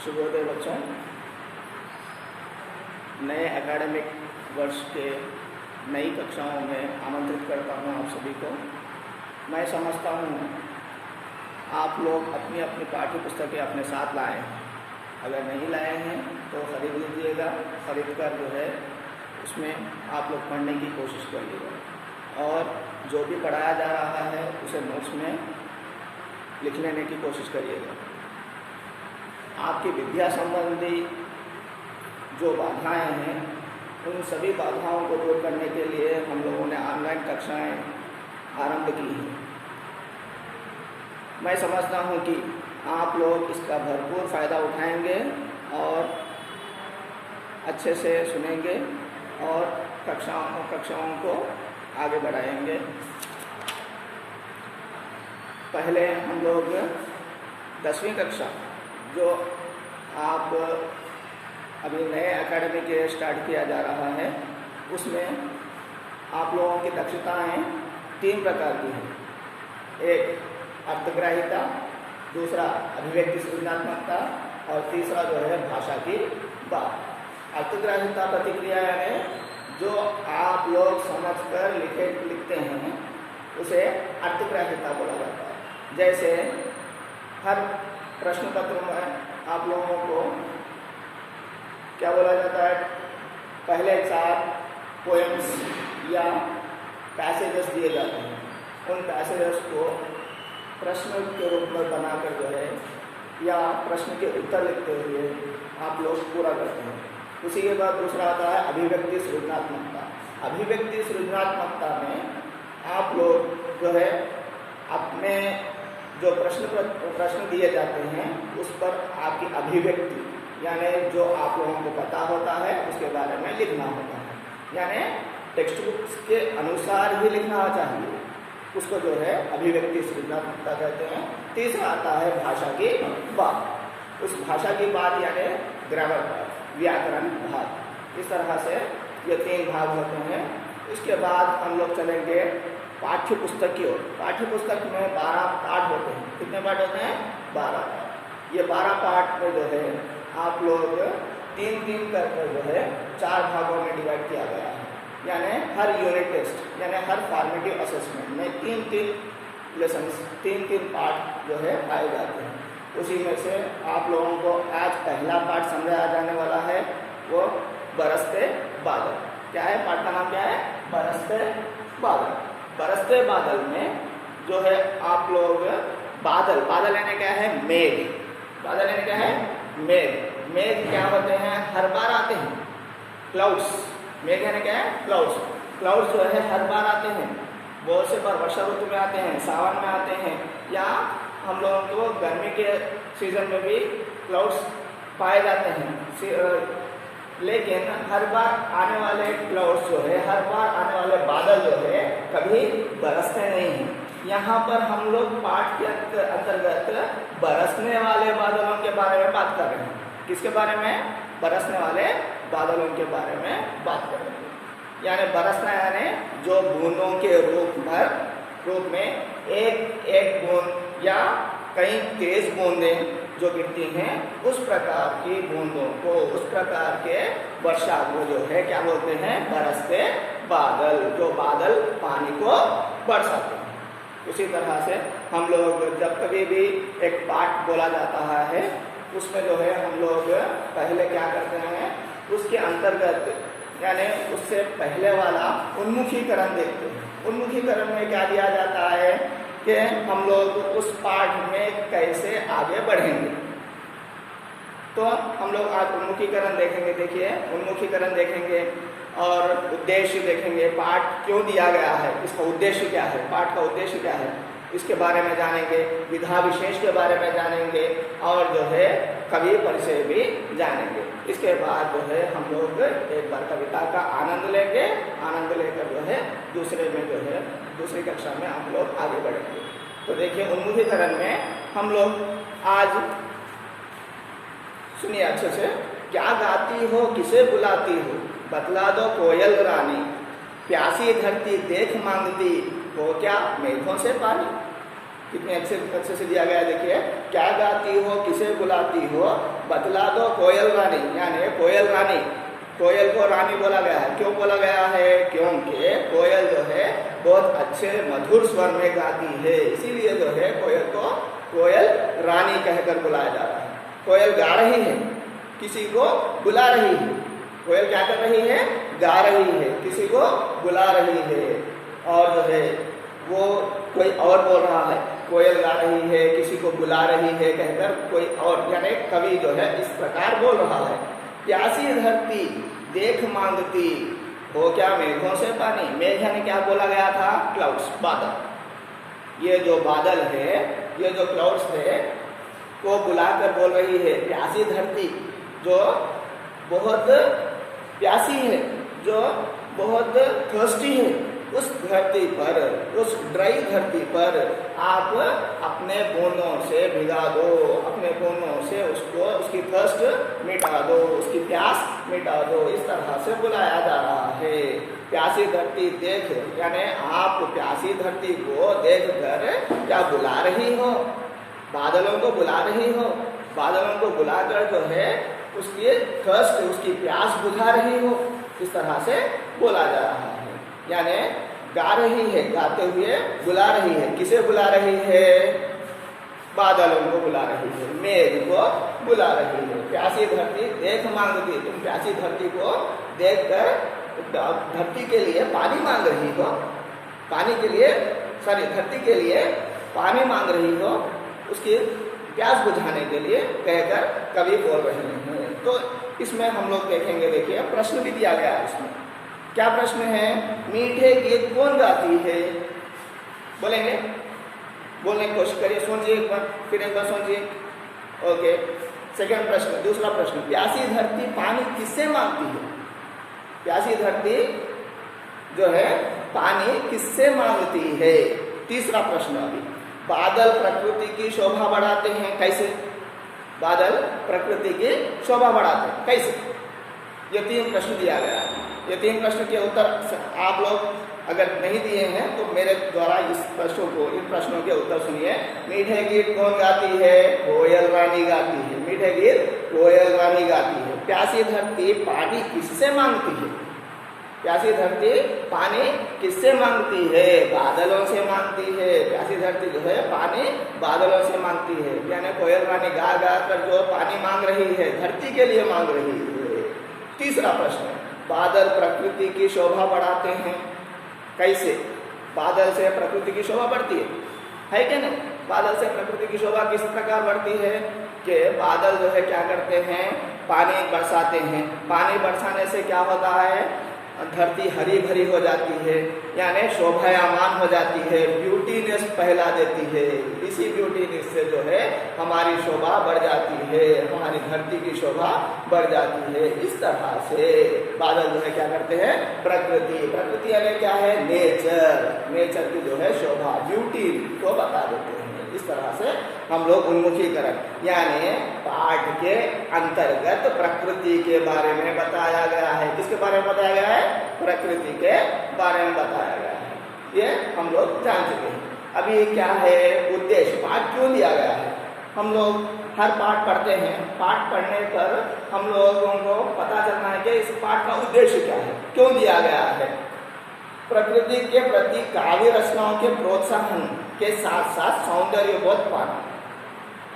शुभोदय बच्चों। नए एकेडमिक वर्ष के नई कक्षाओं में आमंत्रित करता हूं आप सभी को। मैं समझता हूं आप लोग अपनी अपनी पाठ्य पुस्तकें अपने साथ लाए हैं। अगर नहीं लाए हैं तो ख़रीद लीजिएगा। ख़रीद कर जो है उसमें आप लोग पढ़ने की कोशिश करिएगा और जो भी पढ़ाया जा रहा है उसे नोट्स में लिख लेने की कोशिश करिएगा। आपकी विद्या संबंधी जो बाधाएं हैं उन सभी बाधाओं को दूर करने के लिए हम लोगों ने ऑनलाइन कक्षाएं आरंभ की हैं। मैं समझता हूं कि आप लोग इसका भरपूर फ़ायदा उठाएंगे और अच्छे से सुनेंगे और कक्षाओं को आगे बढ़ाएंगे। पहले हम लोग 10वीं कक्षा जो आप अभी नए एकेडमी के स्टार्ट किया जा रहा है उसमें आप लोगों की दक्षताएं 3 प्रकार की हैं। एक अर्थग्राहिता, दूसरा अभिव्यक्ति सृजनात्मकता और तीसरा जो है भाषा की बात। अर्थग्राहिता प्रतिक्रिया यानी जो आप लोग समझकर लिखते हैं उसे अर्थग्राहिता बोला जाता है। जैसे हर प्रश्न पत्र में आप लोगों को क्या बोला जाता है, पहले 4 पोएम्स या पैसेजेस दिए जाते हैं। उन पैसेजेस को प्रश्न के रूप में बनाकर जो है या प्रश्न के उत्तर लिखते हुए आप लोग पूरा करते हैं। उसी के बाद दूसरा आता है अभिव्यक्ति सृजनात्मकता। अभिव्यक्ति सृजनात्मकता में आप लोग जो है अपने जो प्रश्न दिए जाते हैं उस पर आपकी अभिव्यक्ति यानी जो आप लोगों को पता होता है उसके बारे में लिखना होता है, यानी टेक्स्ट बुक्स के अनुसार ही लिखना चाहिए। उसको जो है अभिव्यक्ति सृजनात्मकता कहते हैं। तीसरा आता है भाषा की बात। उस भाषा की बात यानी ग्रामर पार्ट, व्याकरण भाग। इस तरह से ये 3 भाग होते हैं। इसके बाद हम लोग चलेंगे पाठ्य पुस्तक की ओर। पाठ्य पुस्तक में 12 पाठ होते हैं। कितने पाठ होते हैं? 12 पाठ। ये 12 पाठ में जो है आप लोग 3-3 करके जो है 4 भागों में डिवाइड किया गया है। यानी हर यूनिट टेस्ट यानी हर फॉर्मेटिव असेसमेंट में 3-3 लेसन्स 3-3 पाठ जो है आए जाते हैं। उसी में से आप लोगों को आज पहला पाठ समझाया जाने वाला है वो बरसते बादल। क्या है? पाठ का नाम क्या है? बरसते बादल। बरसते बादल में जो है आप लोग बादल यानी क्या है? मेघ। बादल यानी क्या है? मेघ। मेघ क्या होते हैं? हर बार आते हैं। क्लाउड्स। मेघ यानी क्या है? क्लाउड्स। क्लाउड्स जो है हर बार आते हैं। बहुत से बार वर्षा ऋतु में आते हैं, सावन में आते हैं, या हम लोगों को गर्मी के सीजन में भी क्लाउड्स पाए जाते हैं। लेकिन हर बार आने वाले क्लाउड्स जो है, हर बार आने वाले बादल जो है कभी बरसते नहीं हैं। यहाँ पर हम लोग पाठ के अंतर्गत बरसने वाले बादलों के बारे में बात कर रहे हैं। किसके बारे में? बरसने वाले बादलों के बारे में बात कर रहे हैं। यानी बरसना यानी जो बूंदों के रूप में एक बूंद या कई तेज बूंदें जो गिरती हैं उस प्रकार की बूंदों को, उस प्रकार के वर्षा को जो है क्या बोलते हैं? बरसते बादल। जो बादल पानी को बरसाते हैं। उसी तरह से हम लोग जब कभी भी एक पाठ बोला जाता है उसमें जो है हम लोग पहले क्या करते हैं, उसके अंतर्गत यानी उससे पहले वाला उन्मुखीकरण देखते हैं। उन्मुखीकरण में क्या दिया जाता है कि हम लोग उस पाठ में कैसे आगे बढ़ेंगे। तो हम लोग आज उन्मुखीकरण देखेंगे। देखिए, उन्मुखीकरण देखेंगे और उद्देश्य देखेंगे। पाठ क्यों दिया गया है, इसका उद्देश्य क्या है, पाठ का उद्देश्य क्या है, इसके बारे में जानेंगे। विधा विशेष के बारे में जानेंगे और जो है कवि परिचय भी जानेंगे। इसके बाद जो है हम लोग एक बार कविता का आनंद लेंगे। आनंद लेकर जो है दूसरी कक्षा में हम लोग आगे बढ़ेंगे। तो देखिए, उन्मुखीकरण में हम लोग आज सुनिए अच्छे से। क्या गाती हो, किसे बुलाती हो, बतला दो कोयल रानी, प्यासी धरती देख मांगती हो क्या मेघों से पानी। कितने अच्छे से दिया गया है, देखिए। क्या गाती हो, किसे बुलाती हो, बतला दो कोयल रानी। यानी कोयल रानी, कोयल को रानी बोला गया है। क्यों बोला गया है? क्योंकि कोयल जो है बहुत अच्छे मधुर स्वर में गाती है, इसीलिए जो है कोयल को कोयल रानी कहकर बुलाया जा रहा है। कोयल गा रही है, किसी को बुला रही है। कोयल क्या कर रही है? गा रही है, किसी को बुला रही है। और जो है वो कोई और बोल रहा है, कोयल गा रही है, किसी को बुला रही है कहकर कोई और, यानी कवि जो है इस प्रकार बोल रहा है। प्यासी धरती देख मांगती हो क्या मेघों से पानी। मेघ यानी क्या बोला गया था? क्लाउड्स, बादल। ये जो बादल है, ये जो क्लाउड्स है, को बुलाकर बोल रही है प्यासी धरती, जो बहुत प्यासी है, जो बहुत थर्स्टी है, उस धरती पर, उस ड्राई धरती पर आप अपने बूंदों से भिगा दो, अपने बूंदों से उसको, उसकी थर्स्ट मिटा दो, उसकी प्यास मिटा दो। इस तरह से बुलाया जा रहा है। प्यासी धरती देख, यानी आप प्यासी धरती को देख कर क्या बुला रही हो? बादलों को बुला रही हो, बादलों को बुलाकर जो है उसकी थर्स्ट, उसकी प्यास बुझा रही हो। इस तरह से बोला जा रहा है। यानी गा रही है, गाते हुए बुला रही है। किसे बुला रही है? बादलों को बुला रही है, मेघ को बुला रही है। प्यासी धरती देख मांगती, तुम प्यासी धरती को देखकर धरती के लिए पानी मांग रही हो, पानी के लिए, सॉरी, धरती के लिए पानी मांग रही हो, उसकी प्यास बुझाने के लिए कहकर कवि बोल रहे हैं। तो इसमें हम लोग देखेंगे, देखिए प्रश्न भी दिया गया है इसमें। क्या प्रश्न है? मीठे गीत कौन गाती है? बोलेंगे, बोलने की कोशिश करिए, सोचिए एक बार, फिर एक बार सोचिए। ओके, सेकंड प्रश्न, दूसरा प्रश्न, प्यासी धरती पानी किससे मांगती है? प्यासी धरती जो है पानी किससे मांगती है? तीसरा प्रश्न, अभी बादल प्रकृति की शोभा बढ़ाते हैं, कैसे? बादल प्रकृति की शोभा बढ़ाते हैं कैसे? ये 3 प्रश्न दिया गया है। ये 3 प्रश्न के उत्तर आप लोग अगर नहीं दिए हैं तो मेरे द्वारा इस प्रश्नों को, इन प्रश्नों के उत्तर सुनिए। मीठे गीत कौन गाती है? कोयल रानी गाती है। मीठे गीत कोयल रानी गाती है। प्यासी धरती पानी किससे मांगती है? प्यासी धरती पानी किससे मांगती है? बादलों से मांगती है। प्यासी धरती जो है पानी बादलों से मांगती है। यानी कोयल रानी गा गा कर जो पानी मांग रही है, धरती के लिए मांग रही है। तीसरा प्रश्न, बादल प्रकृति की शोभा बढ़ाते हैं कैसे? बादल से प्रकृति की शोभा बढ़ती है कि नहीं? बादल से प्रकृति की शोभा किस प्रकार बढ़ती है कि बादल जो है क्या करते हैं? पानी बरसाते हैं। पानी बरसाने से क्या होता है? धरती हरी भरी हो जाती है, यानी शोभायमान हो जाती है, ब्यूटीनेस फैला देती है। इसी ब्यूटीनेस से जो है हमारी शोभा बढ़ जाती है, हमारी धरती की शोभा बढ़ जाती है। इस तरह से बादल जो है क्या करते हैं? प्रकृति, प्रकृति यानी क्या है? नेचर, नेचर की जो है शोभा, ब्यूटी को बता देते हैं। इस तरह से हम लोग उन्मुखीकरण, यानी पाठ के अंतर्गत प्रकृति के बारे में बताया गया है। किसके बारे में बताया गया है? प्रकृति के बारे में बताया गया है। ये हम लोग जान चुके हैं। अभी क्या है उद्देश्य? पाठ क्यों दिया गया है? हम लोग हर पाठ पढ़ते हैं, पाठ पढ़ने पर हम लोगों को पता चलना है कि इस पाठ का उद्देश्य क्या है, क्यों दिया गया है। प्रकृति के प्रति काव्य रचनाओं के प्रोत्साहन के साथ साथ सौंदर्य बोध पाना,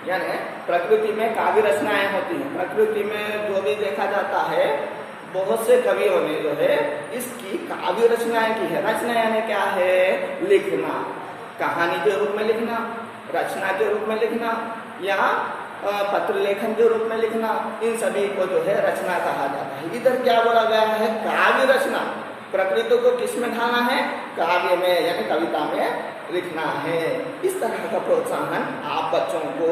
यानी प्रकृति में काव्य रचनाएं होती हैं। प्रकृति में जो भी देखा जाता है, बहुत से कवियों ने जो है इसकी काव्य रचनाएं की है। रचना यानी क्या है? लिखना, कहानी के रूप में लिखना, रचना के रूप में लिखना, या पत्र लेखन के रूप में लिखना, इन सभी को जो है रचना कहा जाता है। इधर क्या बोला गया है? काव्य रचना। प्रकृति को किस में ढालना है? काव्य में, यानी कविता में लिखना है। इस तरह का प्रोत्साहन आप बच्चों को,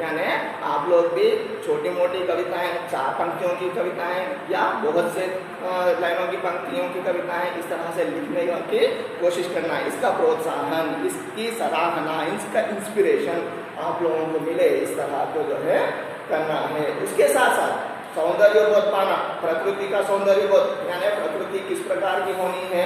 यानी आप लोग भी छोटी मोटी कविताएं, 4 पंक्तियों की कविताएं या बहुत से लाइनों की पंक्तियों की कविताएं इस तरह से लिखने की कोशिश करना है। इसका प्रोत्साहन, इसकी सराहना, इसका इंस्पिरेशन आप लोगों को मिले, इस तरह को जो है करना है। उसके साथ साथ सौंदर्य बोध पाना, प्रकृति का सौंदर्य बोध, यानी प्रकृति किस प्रकार की होनी है,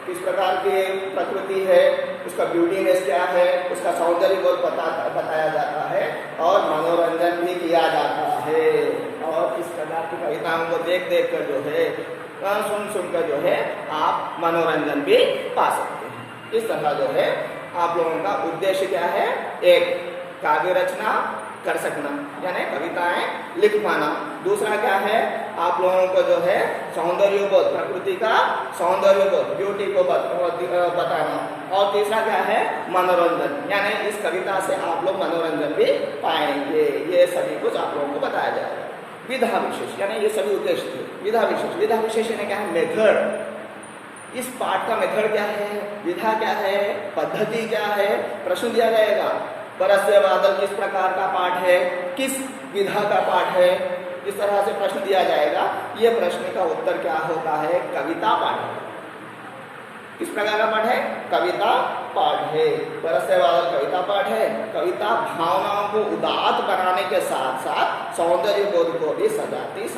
किस प्रकार की प्रकृति है, उसका ब्यूटीनेस क्या है, उसका सौंदर्य बोध बताया जाता है और मनोरंजन भी किया जाता है। और इस प्रकार की कविताओं को देख देख कर जो है, सुन सुनकर जो है आप मनोरंजन भी पा सकते हैं। इस तरह जो है आप लोगों का उद्देश्य क्या है, एक काव्य रचना कर सकना यानी कविताएं लिख पाना। दूसरा क्या है, आप लोगों को जो है सौंदर्य बोध, प्रकृति का सौंदर्य बोध, ब्यूटी को बताना। और तीसरा क्या है, मनोरंजन, यानी इस कविता से आप लोग मनोरंजन भी पाएंगे। ये सभी कुछ आप लोगों को बताया जाएगा। विधा विशेष यानी ये सभी उद्देश्य थे। विधा विशेष यानी क्या है, मेथड। इस पाठ का मेथड क्या है, विधा क्या है, पद्धति क्या है, प्रश्न दिया जाएगा। परस्य बादल किस प्रकार का पाठ है, किस विधा का पाठ है, इस तरह से प्रश्न दिया जाएगा। ये प्रश्न का उत्तर क्या होता है, कविता पाठ है। किस प्रकार का पाठ है, कविता पाठ है। परस्य बादल कविता पाठ है। कविता भावनाओं को उदात्त बनाने के साथ साथ सौंदर्य बोध को भी सजाती